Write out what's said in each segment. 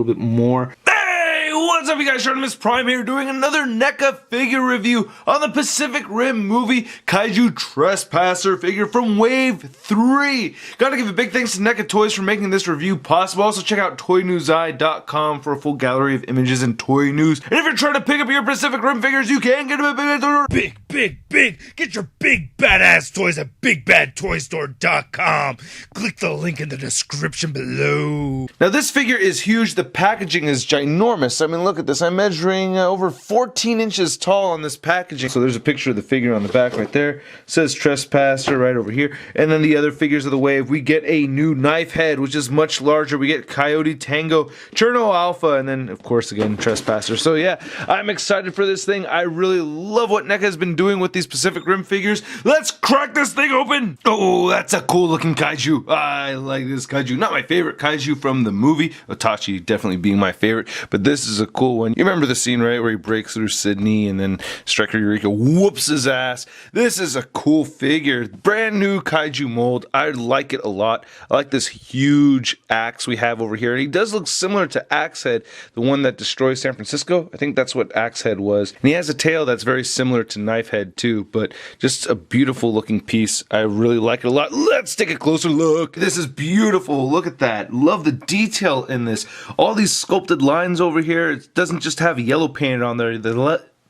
bit more. Hey, what's up you guys, Miss Prime here doing another NECA figure review on the Pacific Rim movie Kaiju Trespasser figure from Wave 3. Gotta give a big thanks to NECA Toys for making this review possible. Also check out toynewseye.com for a full gallery of images and toy news. And if you're trying to pick up your Pacific Rim figures, you can get them at big. Get your big badass toys at bigbadtoystore.com. Click the link in the description below. Now this figure is huge. The packaging is ginormous. I mean, look at this. I'm measuring over 14 inches tall on this packaging. So there's a picture of the figure on the back right there. It says Trespasser right over here. And then the other figures of the wave, we get a new knife head, which is much larger. We get Coyote, Tango, Cherno Alpha, and then, of course, again, Trespasser. So yeah, I'm excited for this thing. I really love what NECA has been doing with these Pacific Rim figures. Let's crack this thing open. Oh, that's a cool looking Kaiju. I like this Kaiju. Not my favorite Kaiju from the movie. Otachi definitely being my favorite, but this is a cool one. You remember the scene, right, where he breaks through Sydney and then Striker Eureka whoops his ass. This is a cool figure. Brand new Kaiju mold. I like it a lot. I like this huge axe we have over here. And he does look similar to Axehead, the one that destroys San Francisco. I think that's what Axehead was. And he has a tail that's very similar to Knifehead too, but just a beautiful looking piece. I really like it a lot. Let's take a closer look. This is beautiful. Look at that. Love the detail in this. All these sculpted lines over here. It doesn't just have yellow painted on there.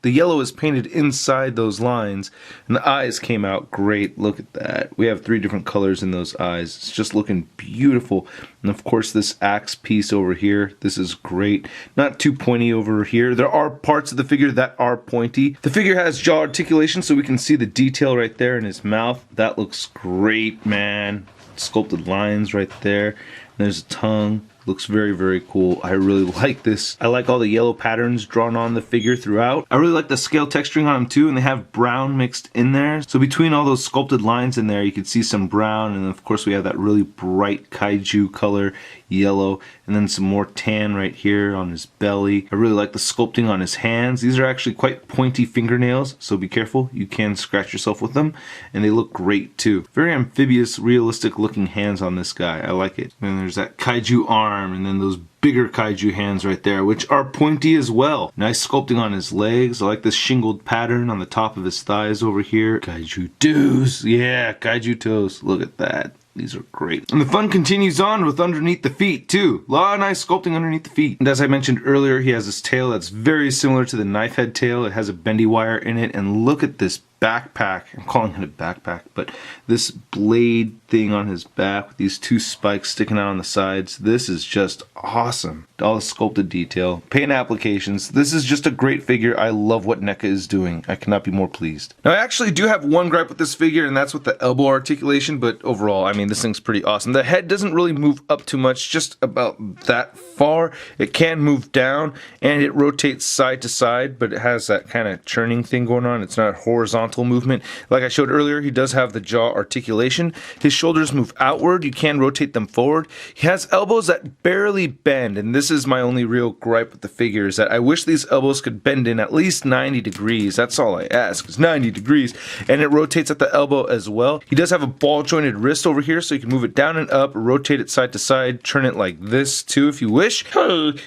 The yellow is painted inside those lines, and the eyes came out great. Look at that. We have 3 different colors in those eyes. It's just looking beautiful. And of course this axe piece over here, this is great. Not too pointy over here. There are parts of the figure that are pointy. The figure has jaw articulation, so we can see the detail right there in his mouth. That looks great, man. Sculpted lines right there. And there's a tongue. Looks very, very cool. I really like this. I like all the yellow patterns drawn on the figure throughout. I really like the scale texturing on them too, and they have brown mixed in there. So between all those sculpted lines in there, you can see some brown, and of course we have that really bright Kaiju color, yellow, and then some more tan right here on his belly. I really like the sculpting on his hands. These are actually quite pointy fingernails, so be careful. You can scratch yourself with them, and they look great too. Very amphibious, realistic looking hands on this guy. I like it. And there's that Kaiju arm, and then those bigger Kaiju hands right there, which are pointy as well. Nice sculpting on his legs. I like this shingled pattern on the top of his thighs over here. Kaiju toes. Yeah, Kaiju toes. Look at that. These are great. And the fun continues on with underneath the feet too. A lot of nice sculpting underneath the feet. And as I mentioned earlier, he has this tail that's very similar to the Knifehead tail. It has a bendy wire in it, and look at this backpack. I'm calling it a backpack, but this blade thing on his back with these 2 spikes sticking out on the sides. This is just awesome. All the sculpted detail, paint applications. This is just a great figure. I love what NECA is doing. I cannot be more pleased. Now I actually do have one gripe with this figure, and that's with the elbow articulation, but overall, I mean, this thing's pretty awesome. The head doesn't really move up too much, just about that far. It can move down, and it rotates side to side, but it has that kind of churning thing going on. It's not horizontal movement. Like I showed earlier, he does have the jaw articulation. His shoulders move outward. You can rotate them forward. He has elbows that barely bend, and this is my only real gripe with the figure, is that I wish these elbows could bend in at least 90 degrees. That's all I ask, is 90 degrees. And it rotates at the elbow as well. He does have a ball jointed wrist over here, so you can move it down and up, rotate it side to side, turn it like this too if you wish.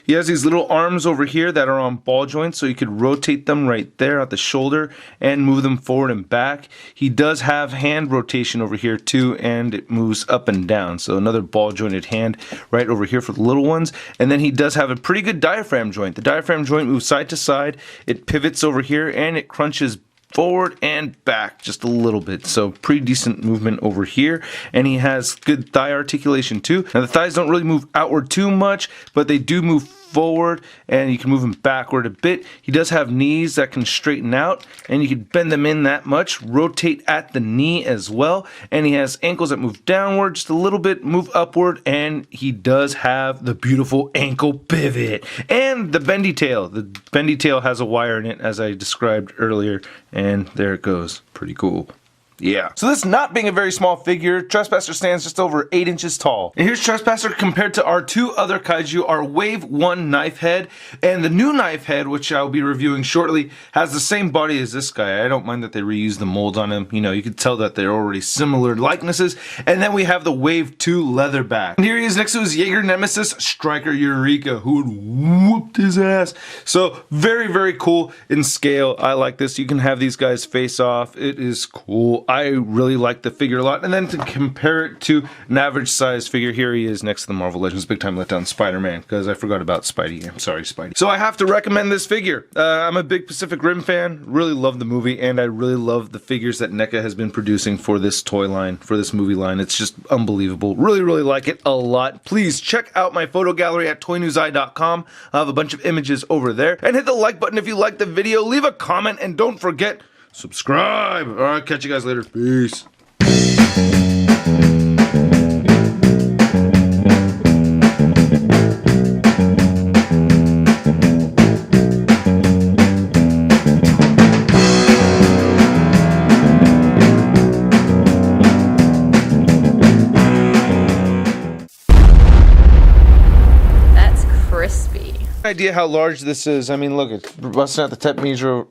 He has these little arms over here that are on ball joints, so you could rotate them right there at the shoulder and move them forward and back. He does have hand rotation over here too, and it moves up and down. So another ball jointed hand right over here for the little ones. And then he does have a pretty good diaphragm joint. The diaphragm joint moves side to side. It pivots over here and it crunches forward and back just a little bit, so pretty decent movement over here. And he has good thigh articulation too. Now the thighs don't really move outward too much, but they do move forward, and you can move him backward a bit. He does have knees that can straighten out, and you can bend them in that much, rotate at the knee as well. And he has ankles that move downward just a little bit, move upward, and he does have the beautiful ankle pivot and the bendy tail. The bendy tail has a wire in it, as I described earlier, and there it goes. Pretty cool. Yeah. So this not being a very small figure, Trespasser stands just over 8 inches tall. And here's Trespasser compared to our 2 other Kaiju, our Wave 1 knife head, and the new knife head, which I'll be reviewing shortly, has the same body as this guy. I don't mind that they reused the molds on him. You know, you can tell that they're already similar likenesses. And then we have the Wave 2 leatherback. And here he is next to his Jaeger nemesis, Striker Eureka, who had whooped his ass. So very, very cool in scale. I like this. You can have these guys face off. It is cool. I really like the figure a lot. And then to compare it to an average size figure, here he is next to the Marvel Legends Big Time Letdown Spider-Man, because I forgot about Spidey. I'm sorry, Spidey. So I have to recommend this figure. I'm a big Pacific Rim fan, really love the movie, and I really love the figures that NECA has been producing for this toy line, for this movie line. It's just unbelievable. Really, really like it a lot. Please check out my photo gallery at toynewseye.com. I have a bunch of images over there. And hit the like button if you liked the video. Leave a comment, and don't forget, subscribe. All right, catch you guys later. Peace. That's crispy. Idea how large this is. I mean, look, it's busting out the tape measure.